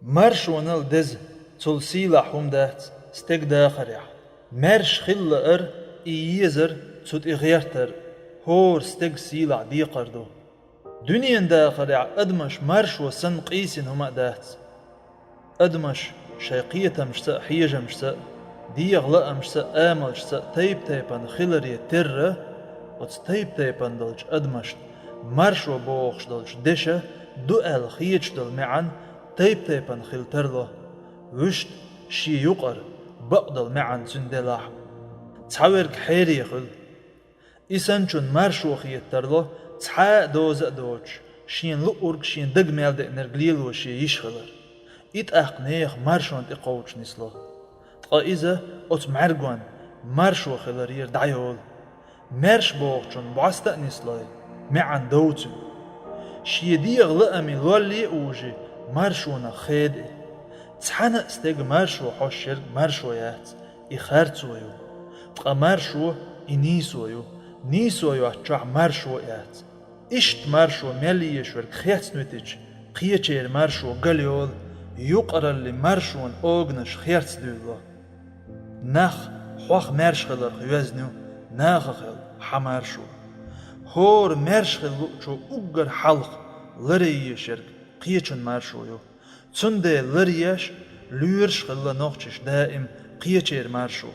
مرشون دز تلسيلا حمدات ستك داخريع مرش خل إيزر تut إغيرتر هور ستك سيلا ديقردو دنيا داخريع أدمش مرش وسن قيسن هما دات أدمش شيقية مشتا حيجة مشتا ديغ لا مشتا آمل مشتا تيب تيبان خلري تر وتس تيب تيبان دلج أدمش مرش وبوغش دلج دشة دوال خيج دل معن تيب تيبان خل ترلو وشت شي يقر بقدل معن سندلاح تعورك حيري خل إسانشون مرش وخيت ترلو تحا دوز دوج شين لؤرك شين دق مالد نرقليل وشي يشخلر إت أخنيخ مرشون تقوش نسلو تقا إذا أت معرقوان مرشو خلرير دعيول مرش بوغشون بعستا نسلوي معن دوتو شي ديغ لأمي لولي أوجي مرشونا خيدي تحنا استيق مرشو حوشر مرشو يات إخارتويو تقا مرشو إنيسويو نيسويو أتشع مرشو يات إشت مرشو مالي يشورك خيات نوتج قيتشير مرشو قليول يقرر اللي مرشون أوغنش خيرت دولو نخ خوخ مرش خلر خيوزنو ناخ خل حمارشو هور مرش خلو شو أقر حلق لري يشرك قيتشن مرشويو تندي لريش لورش خلا نوخش دائم قيتشير مرشو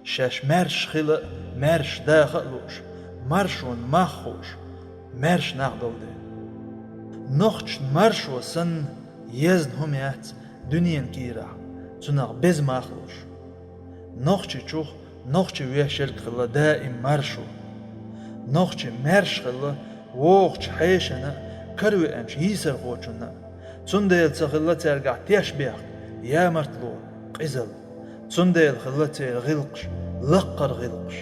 شاش مرش خلا مرش داخلوش مرشون مخوش مرش نخدل دي نوخش مرشو سن يزن هم يات دنيا كيرا تنغ بز مخلوش نوخش چوخ نوخش ويشرك خلا دائم مرشو نوخش مرش خلا ووخش حيشنا كروي أمش يسر خوشنا تنديل تخلا ترجع تشبيع يا مرتلو قزل تنديل خلا غلقش لقر غلقش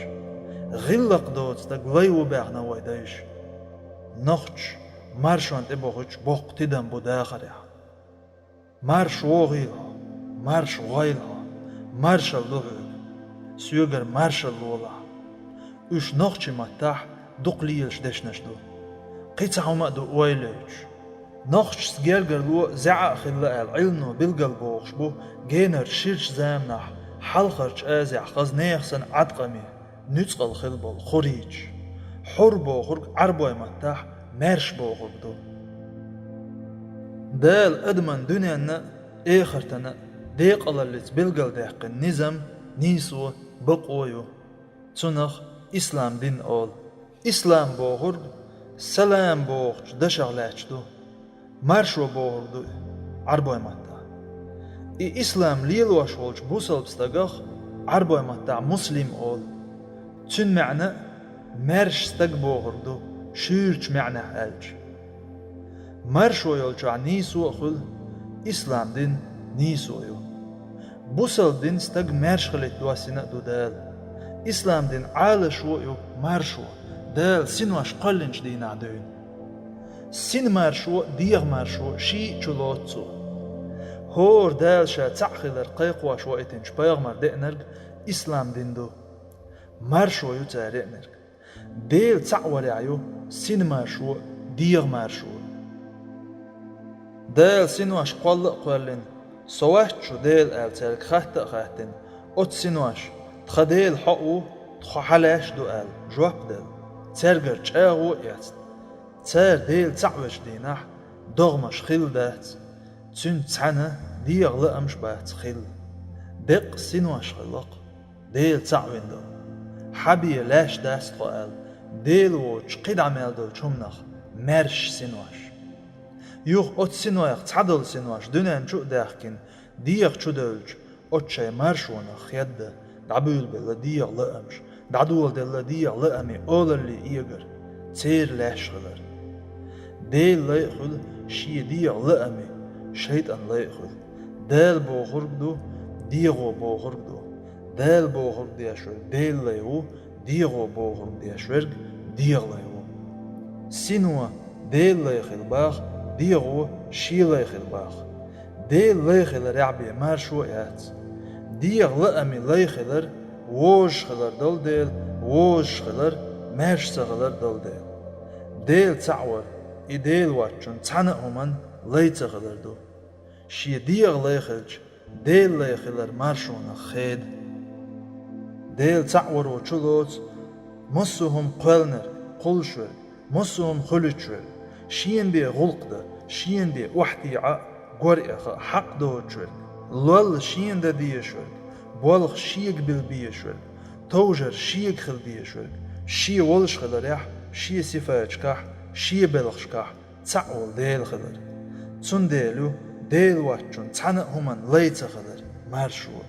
غلق دوت تقوي وبعنا ويدايش نخش مرشون تبوخش بوق تدم بداخرها مرش وغيلها مرش غيلها مرش اللغل سيوغر مرش اللولا وش نخش متاح دقليلش دشنشدو قيتعو مقدو ويليش نخش سجرجر لو زعق خلا العلنو بالقلب وخشبو جينر شيرش زامنح حلقرش ازع خزنيخسن عدقمي نتقل خلبل خريج حربو خرق عربو متاح مرش بو خرقدو دال ادمن دنيانا اخرتنا ديق اللي بالقل ديق النظام نيسو بقويو تنخ اسلام دين اول اسلام بو خرق سلام بوغش دشغلاتشدو مرشو بوغردو عربوي متى إي إسلام ليلوش ولش بوصل بستقخ عربوي متى مسلم أول تن معنى مرش ستق بوغردو شيرش معنى ألج مرشو يولش نيسو أخل إسلام دين نيسو يو بوصل دين ستق مرش خلت دواسينا دو دال إسلام دين عالشو يو مرشو دال سنواش قلنش دين عدوين سن مرشو ديغ مرشو شي چلوتسو هور دال شا تعخلر قيقواش وقتنش بيغمر دقنرق إسلام دين دو مرشو يو تارقنرق ديل تعوري عيو سن مرشو ديغ مرشو دال سنواش قلق قلن سواحشو ديل تارق خاتن ات سنواش تخديل حقو تخحلاش دو جواب دل ترجر چاغو يات تار ديل تعوش ديناح دغمش خيل دات تن تعنى ديغ لأمش بات خيل دق سنواش خلق ديل تعوين دو حبي لاش داست قال ديل وش قيد عمال دو چمنخ مرش سنواش يوغ ات سنوايق تعدل سنواش دونان چو داخكين ديغ چو دولج ات شاي مرشونخ يد دعبول بلا ديغ لأمش دعدول دل ديغ لأمي أول اللي إيجر تير لاش خلر ديل لا يأخذ شي ديغ لأمي شيطان لا يأخذ دال بو خرقدو ديغو بو خرقدو دال بو خرق دياشور ديل لا يو ديغو بو خرق دياشور ديغ لا يو سينوا ديل لا يخل باخ ديغو شي لا يخل باخ ديل لا يخل رعبي مارشوئات ديغ لأمي لا يخلر ووش خلر دل ديل ووش خلر ماش سغلر دل ديل ديل تعور إديل واتشون تعنقهمن ليت خلر دو شي ديغ ليخلج ديل ليخلر مارشون خيد ديل تعورو چلوت مصهم قلنر قلشور مصهم خلچور شين بي غلقده شين بي وحتيعة قرئخ حق دوچور لول شين دا ديشور بولخ شيق بالبيشور توجر شيق خل بيشور شي ولش خلريح شي سفاجكح شي بلخشكح تعول ديل خلر تون ديلو ديل واتشون تعنق همان ليت خلر مارشور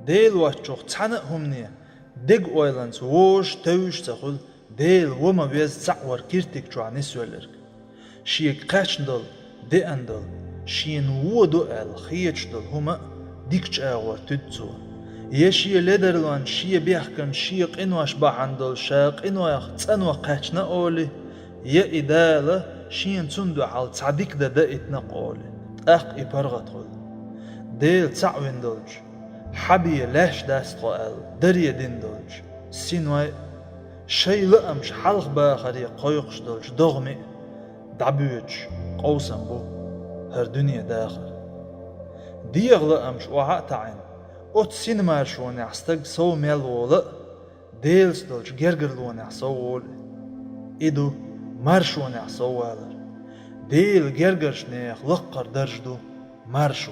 ديل واتشوخ تعنق همني دق اويلانس ووش توش تخل ديل وما بيز تعور كيرتك جوا نسولرك شيك قاشندل دي اندل شين وودو ال خيچدل هما ديكچ اغور تدزو يشي لدرلان شي بيحكن شي قنواش بحندل شاق انواخ تنوا قاشنا اولي يا إدالة شين تندو على تعديك دا اتنق اولي اق ايبرغت خل ديل تعوين دلج حبي لاش داست قال دريا دين دلج سينواي شي لأمش حلق باخري قويقش دلج دغمي دعبوج قوسن بو هر دنيا داخل ديغ لأمش وعاء تعين اوت سين مارشون يحستق سو ميلولا ديلس دلج جرجر لون يحسول إدو مارشون يحسوالر ديل جرجرش نيخ لقر درجدو مارشو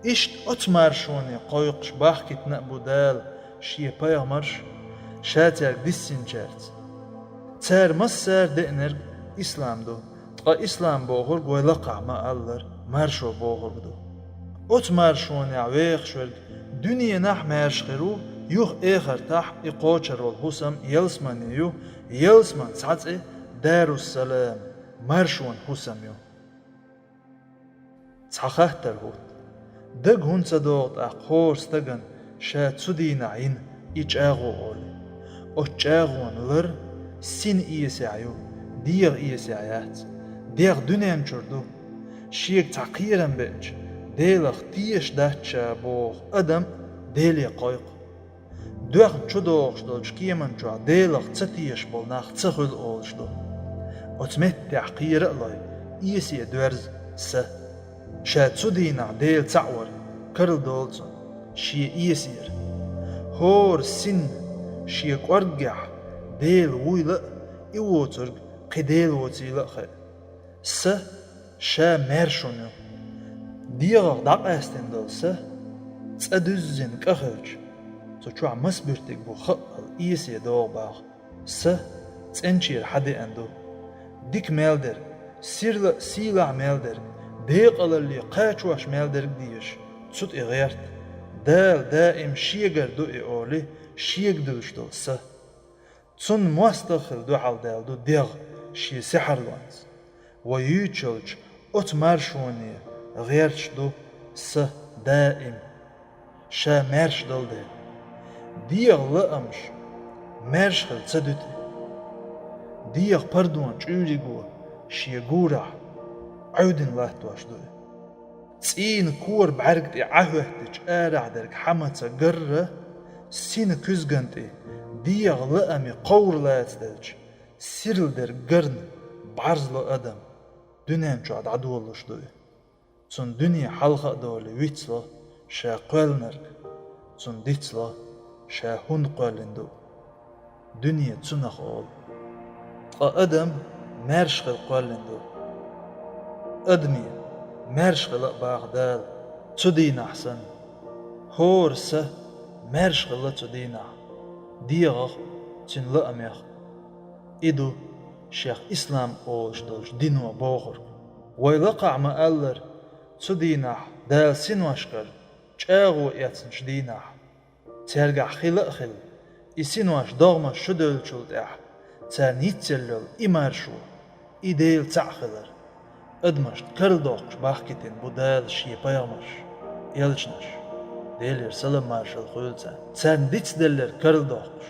إشت اوت مارشوني قويقش باحكت نقبو دال شي بايغمرش شاتر ديسين جارت تار مسار دئنرگ إسلام دو تقا إسلام بوغر قوي لقع ما ألر مارشو بوغر دو اوت مارشوني عويخ شورگ دنيا نح مارشخرو يوخ إخر تح إقوچر والحسم يلسمانيو يلسمان سعطي دار السلام مارشون حسم يو تحخهتر هوت دق هون صدوغت أقور ستغن شا تسودين عين إيش آغو أولي أوش آغوان لر سين إيساعيو ديغ إيساعيات ديغ دنيام چردو شيك تعقيرا بيج ديلخ تيش داتشا بوغ أدم ديلي قويق دوغ چودوغش دولش كيمن جوا ديلخ تتيش بولناخ تخل أولش دو أتمت تعقير ألاي إيسي دورز سه شا تسودينا ديل تعور كرل دولزون شي إيسير هور سن شي قرقع ديل ويلق إيووترق قديل وتيلق خي سه شا مارشونيو ديغ دق أستن دول سه تأدوزين كخلج تشوع مسبرتك بو خقل إيسي دوغ باغ سه تنشير حدي أندو ديك مالدر سيرلا سيلا مالدر ديق اللي قاچواش مالدر ديش تسوت إغيرت دال دائم شيغر دو إيولي شيغ دلش دول سه تسون مواستخل دو حال دال دو ديغ شي سحر لونز ويوچلج أت مارشوني غيرش دو سه دائم شا مارش دل دي ديغ لأمش مارشخل تسدوتي ديغ پردوان چوري گو شي گورح عودن لاتواش دوي تسين كور بعرقتي عهوهتج آرع درك حمتا قرة سين كزغنتي ديغ لأمي قور لاتدج سيرل در قرن بعرز لأدم دنيا جعد عدولش دوي تون دنيا حلقة دولي ويتسلا شا قولنرك تون ديتسلا شا هون قولندو دنيا تونخ أول أدم مارشخل قولندو أدمي مارشخل باغدال تدين أحسن هورسة مارشخل تدين ديغ تن لأميخ إدو شيخ إسلام أولش دولش دينو بوغر ويلقع ما ألر تدين دال سنواشكر چاغو ياتسنش دين ترجع خلق خل إسنواش دغما شدل چلت تا نيتسلل إمارشو إديل تعخلر أدمش كرل دوغش باحكتين بودال شي بايامش يلجنش ديلر سلام مارشل خيلتا تا نديتس دلر كرل دوغش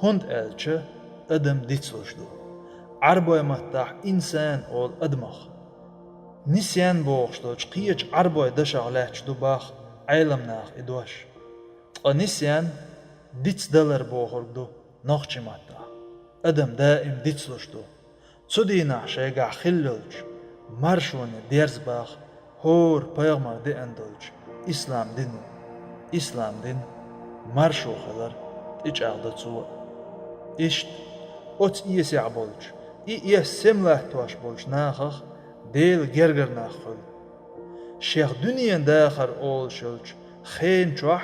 هند ألچه أدم ديتسلش دو عربوي مهتاح إنسان أول أدمخ نسيان بوغش دوش قيج عربوي دشاغ لاحش دو باخ عيلم ناخ إدواش نسيان ديتس دلر بوغر دو نوخشي مهتاح أدم دائم ديتسلش دو تدينا شيقع خللج marshone ders bach hor paygmar de endolch islam dinu islam din marsho khalar ich aqdatsu ist ot ies yaqbolch ies semlah twash bolch nachach del gerger nachol sheikh dunyan dakhar ol shulch khen chwah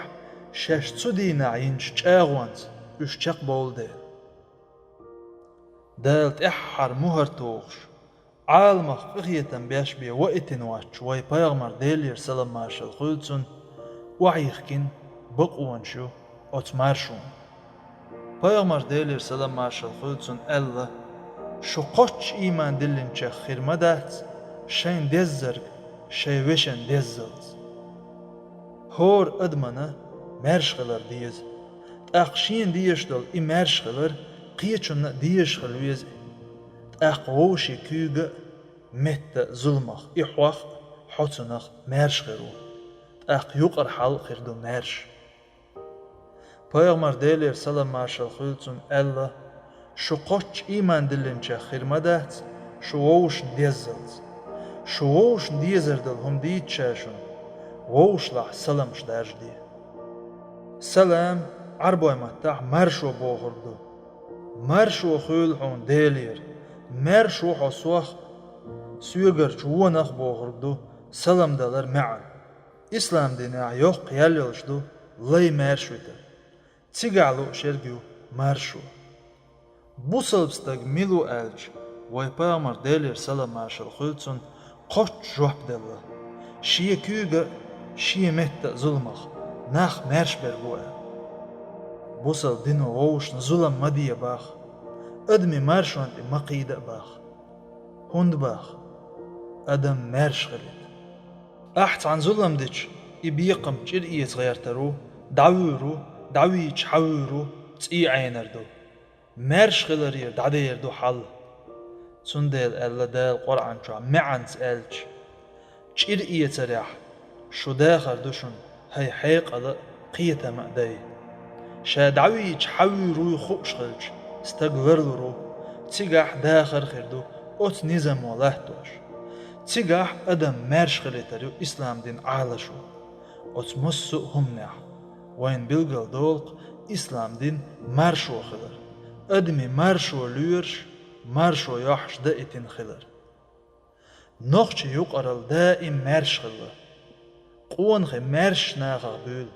shesh tsudina inch chagwans üsh chaq bolde دالت إحر مهر توخش عالمخ قخيتن بيش بي وقتن واتش واي بايغمر ديلير سلام مارشال خلتون وعيخكن بقوان شو أتمارشون بايغمر ديلير سلام مارشال خلتون ألا شو قوش إيمان دلين چه خير مدات شين دزرق شي وشن دزلت هور أدمنا مرشغلر ديز أخشين ديش دل إي مرشغلر قيتشن ديش خلويز أقوشي كيغ مت ظلمخ إحوخ حوتنخ مرش خيرو يقر حال خيردو مرش Payg'ambar deyler salam marshal khultun Allah şu qoch iman dilince xirmadat şu oğuş dezzalt şu oğuş dezerdal hum diçşun oğuşlah salam şdajdi salam arboymattah marsho boğurdu marsho khulhun deyler marsho hasuh süger çuvanaq boğurdu salam dalar ma'an İslam dini yok qiyalışdu lay marshwita Цигалу шергю маршу. Бусалбстаг милу элч, вай паамар делер салам маршал хулцун, қоч жуап делла. Шие кюга, шие метта зулмах, нах мерш бергуа. Бусал дину оушн зулам мадия бах, أدمي маршуант и мақида бах. Хунд бах, أدم мерш غلت. أحت عن زلم ديش, إبيقم جر إيز غيرترو, دعويرو, دعويش حاورو تسي عينردو مرش خلرير دعديردو حل سندل ألا دال قرآن شو معن سألش شير إيه تريح شو داخر دوشن هاي حيق ألا قيتا مأداي شا دعويش حاورو يخوش خلش استقبرلو تيجاح داخر خردو أوت نظام ولاهتوش تيجاح أدم مرش خليتريو إسلام دين عالشو أوت مسو هم نح وين بيلقل دولق إسلام دين مارشو خلر أدمي مارشو ليرش مارشو يحش دائتين خلر نوخش يقرل دائم مارش خلر قوان خي مارش ناغر بيل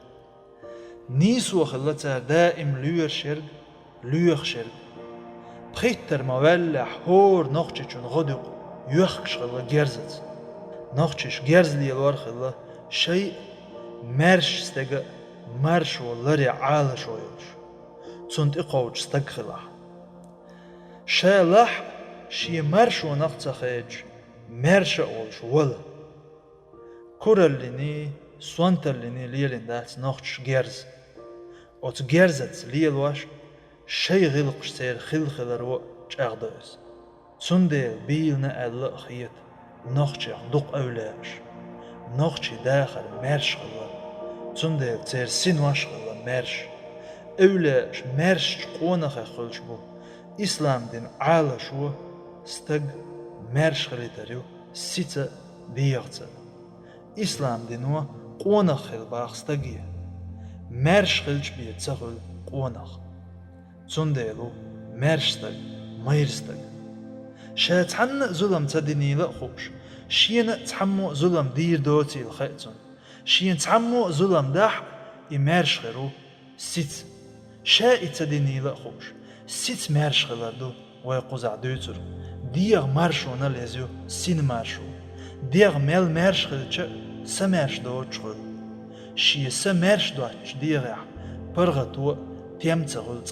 نيسو خلتها دائم لير شرق لير شرق بخيتر مولح هور نوخش چون غدق يخش خلر جرزت نوخش جرز لي الور خلر شيء مارش استقى مارش والله عالة شويش تنت إقوج استقخلة شالح شي مارش ونقطة خيج مارش أولش ولا كورليني سوانترليني ليلين دات نقطش جرز أوت جرزت ليلواش شي غلقش سير خلخلر وقش أغدوز تندل بيلنا ألا خيط نقطش دق أولاش نقطش داخل مارش خلر تندل تير سينواش خلا مرش أولاش مرش قونا خلش بو إسلام دين عالا شو استق مرش خليتريو سيتا ديغتا إسلام دينو قونا خل باخ استقيا مرش خلش بيه تسخل قونا تندلو مرش استق مير استق شا تحن ظلم تديني لا خوش شينا تحمو ظلم دير دوتي الخيطون شين تعمو ظلم داح إمارش خيرو سيت شاء تديني لا خوش سيت مارش خلاردو ويقوزع دوتر ديغ مارشو ناليزيو سين مارشو ديغ ميل مارش خلچ سمارش دوتش خل شي سمارش دوتش ديغ برغتو تيم تغلط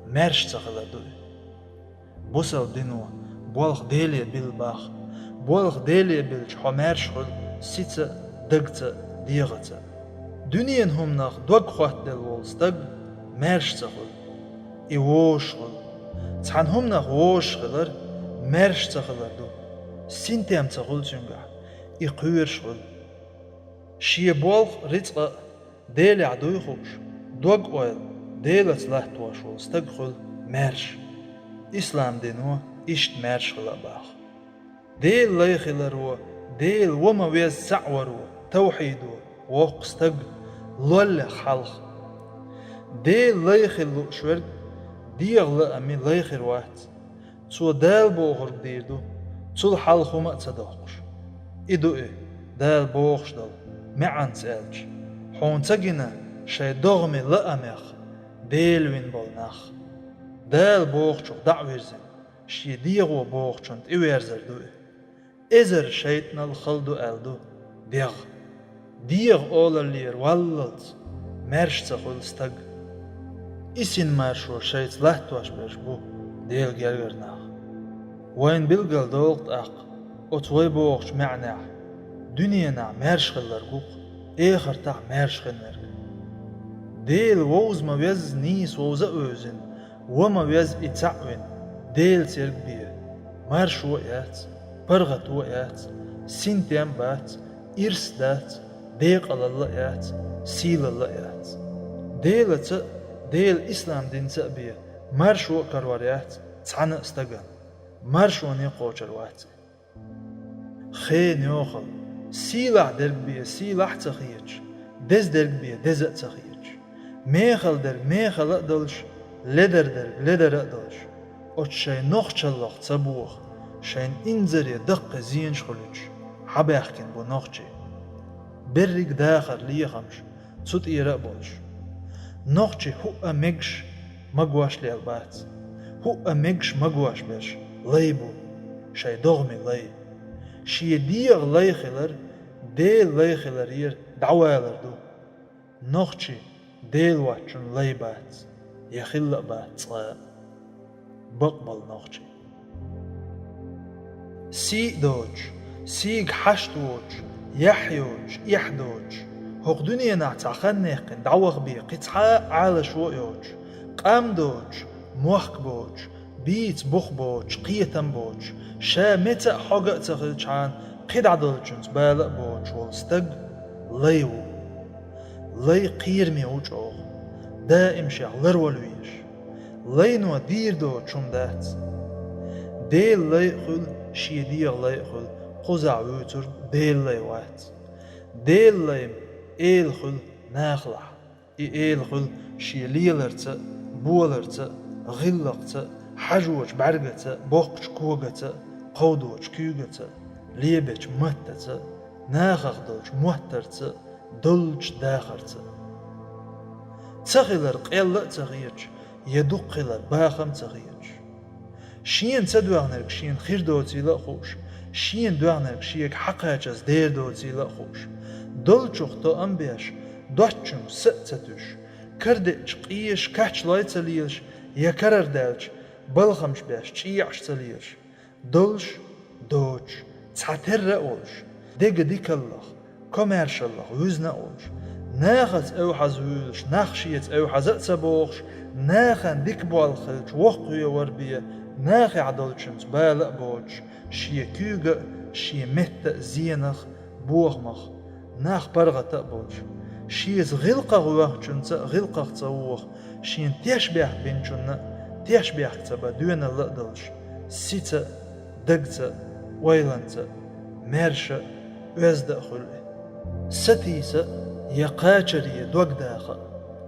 مارش تغلاردو بوسل دينو بولغ ديلي بالباخ بولغ ديلي بالش مارش خل سيت دقت ديغت دنيان هم ناخ دوغ خوات دل والستق مرش تخل اي ووش خل تحن هم ناخ ووش خلر مرش تخلر دو سينتيام تخل جنگح اي قويرش خل شي بولغ ريتق ديل عدوي خوش دوغ اويل ديلت لحتواش والستق خل مرش إسلام دينو إشت مرش خلا باخ ديل ليخلرو ديل وما ويز سعورو توحيدو وقستق لول خلق ديل ليخلو شورق ديغ لأمي ليخر وات تو دال بوغر ديردو تو الحلقو ما تصدقش إدو دال بوغش دل معان سألج حون تجينا شي دغمي لأميخ ديل وين بولناخ دال بوغشو دعويرزن شي ديغو بوغشون إويرزر دو إزر شيطنا الخلدو ألدو ديغ أولر لير واللت مرش تخل ستق إسين مارشو شيط لحتواش بيشبو ديل جرجرناخ وين بلغل دولت أق أتوي بوغش معناح دنيانا مرش خلرقوق إخر تاع مرش خلنرق ديل ووز ما ويز نيس ووز أوزن وما ويز إتعوين ديل تيرق بيه مرش وقيات برغت وقيات سنتيم بات إرس دات ديق اللقيات سيل اللقيات ديل إسلام دين تأبيه مرش وقر وريات تعنا استقل مرش ونيقوشر وات خين يوخل سيلع درق بيه سيلع تخيج دز درق بيه دزق تخيج ميخل درق ميخل أقدلش لدر درق لدر أقدلش أوت شي نوخشلق تبوخ شين إنزري دق زين شخلج حباحكن بو نوخشي برق داخر ليخمش تسوت إيراء بولش نوخشي هو أميقش مقواش ليالبات هو أميقش مقواش بيش ليبو شي دغمي لي شي ديغ ليخلر ديل ليخلر ير دعوالر دو نوخشي ديل واتشن ليبات يخلق بات صلاء بقبل نوخشي سيق دوج سيق حشتوج يحيوج يحدوج هوق دنيا نعتاقن نيقن دعوغ بي قطعاء على شويوج قام دوج موحك بوج بيت بوخ بوج قيتم بوج شا متى حقق تغلج عن قيد عدلجنز بالق بوج والستق ليو لي قيرمي وجوغ دائم شغلر والويش لينو دير دوج شم دات ديل ليخل شي دير ليخل قزع ويتر ديل ليوات ديل ليم إيلخل ناخلع إيلخل شي ليلرت بولرت غلقت حجوج برقت بوقش كوغت قودوج كيوغت ليبج متت ناخخدوج مهترت دلج داخرت تغيلر قيل تغيج يدقلر باخم تغيج شين تدوغنرك شين خير دوتي لأخوش شين دوغنرك شيك حقاجز دير دوتي لأخوش دلجوخ تو أمبيش دوتشم ستتوش كردج قيش كاتش لايت تليش يكرر دالج بلخمش بيش تشيعش تليش دلج دوج تعتر أولش ديك الله كوميرش الله وزنا أولش ناخت أوحز ويلش ناخشيت أوحز أتسبوخش ناخن ديك بالخلج وقوية وربية ناخي عدلشمت بالق بوج شي كيوغ شي مت زينخ بوغمخ ناخ برغة تقبوج شيز غلقة غواخشنت غلقة تصوخ شين تيشبيح بينشن تيشبيح تبا دوين اللقدلش سيتا دقتا ويلانتا ميرشا ويزدق خلقي ستيسا يقاچري دوق داخل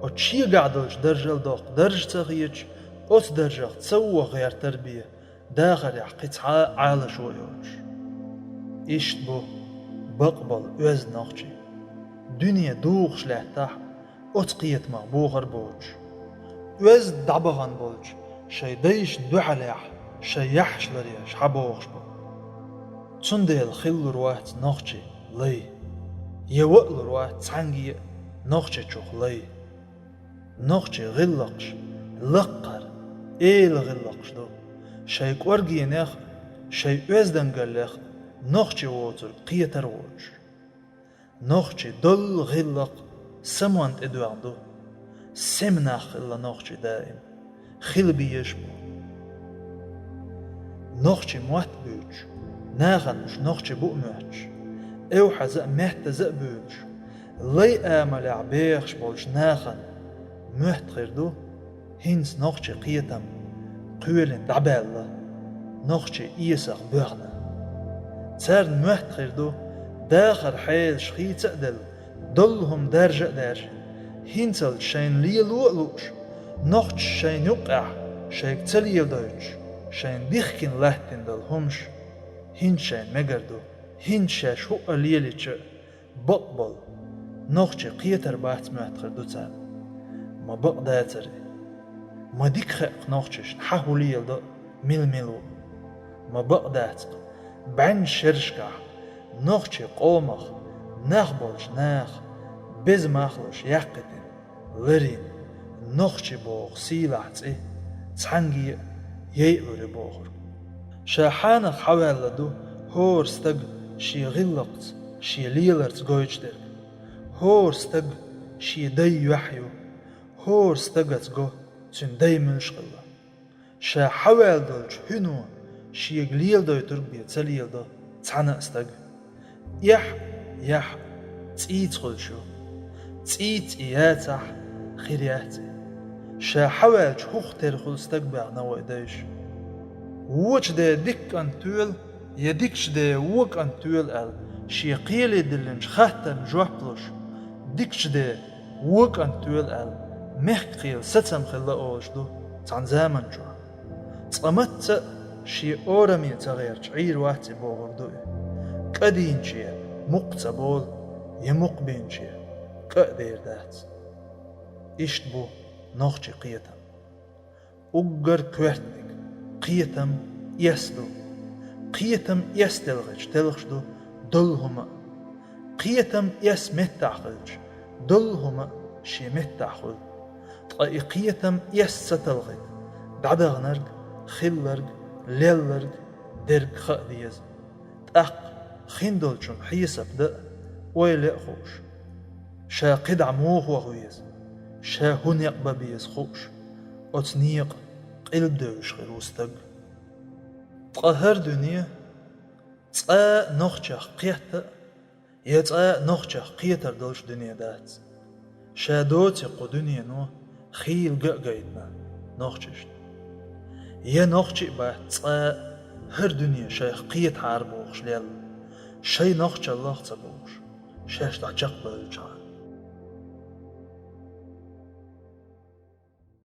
وتشي قعدلش درجل دوق درج تغيج أوت درجة تسوى غير تربية داخل قطعة على شويوش إشت بو بقبل وز ناقشي دنيا دوغش لحتاح أوت قيت مغبوغر بوج وز دعبغان بوج شي ديش دوحليح شي يحش لريش حبوغش بو تندل خل روات ناقشي لي يوقل روات تعنجي ناقشي چوخ لي ناقشي غلقش لقر إيل غلقش دو شي كورجي نخ شي وزدن قلخ نخشي ووتر قيتر ووش نخشي دل غلق سموانت إدواردو سمناخ إلا نخشي دائم خل بيشبو نخشي موات بوش ناخن مش نخشي بو موش او حزق مهت زق بوش لي آمل عبيخش بولش ناخن مهت خيردو هنس نخشي قيتم قولن دعبالله نخشي إيساق بغنا تار نوحت خيردو داخر حيل شخي تقدل دلهم درجة درجة هينتل شين لي لوش نوخت شين يقع شيك تليل دوش شين ديخكين لهتين دلهمش هين شين مقردو هين شاش هو ليليش بقبل نوخت قيتر بات موحت خيردو تار ما بقداتري ما ديك خيق نوختش نحاهو ليل دو ميلو ما بقدات بعن شرشكا نوختش قومخ نخبلش ناخ بز مخلش يقتن لرين نوختش بوغ سيلعت تحنجي يقلر بوغر شاحانخ حوالدو هور ستق شي غلقت شي ليلرت جويجدر هور ستق شي دي يحيو هور ستقت جو تن دي منشغلة شا حوالدلش هنو شي قليل دو تربية تليل دو تحنا استق يح تيت خلشو تيت إياتح خيرياتي شا حوالش هختر خلستق بعنا وإدايش ووش ده ديك أن تول يديكش ده ووك أن تول أل شي قيلي دلنش خاتم جوحبلش ديكش ده ووك أن تول أل مخقيل ستم خلا أولش دو تان زامن جوا تقمت شي أورمي تغيرش عير واتي بوغر دوي كدين شي مقتا بول يمق بين شي كأدير دات إشت بو نوخشي قيتم أقر كويرتنك قيتم يسدو قيتم يستلغج تلغشدو دلهما قيتم يس متعقلج دلهما شي متعقل قيتم يس ستلغج دعدغنرج خلرج ليلرج درج خأديز تأق خندلشم حيسب دأ ويلق خوش شا قدع موخ وغويز شا هنيق ببيز خوش أتنيق قلب دوش غير وستق تقهر دنيا تقا نوخشخ قيت يتقا نوخشخ قيتر دلش دنيا دات شا دوتي قو دنيا نو خيل قايدنا نوخشش يا نوخشي با تقا هر دنيا شيخ قيت عربوخش ليل شي نوخش الله تبوش شاش تعجق بالجان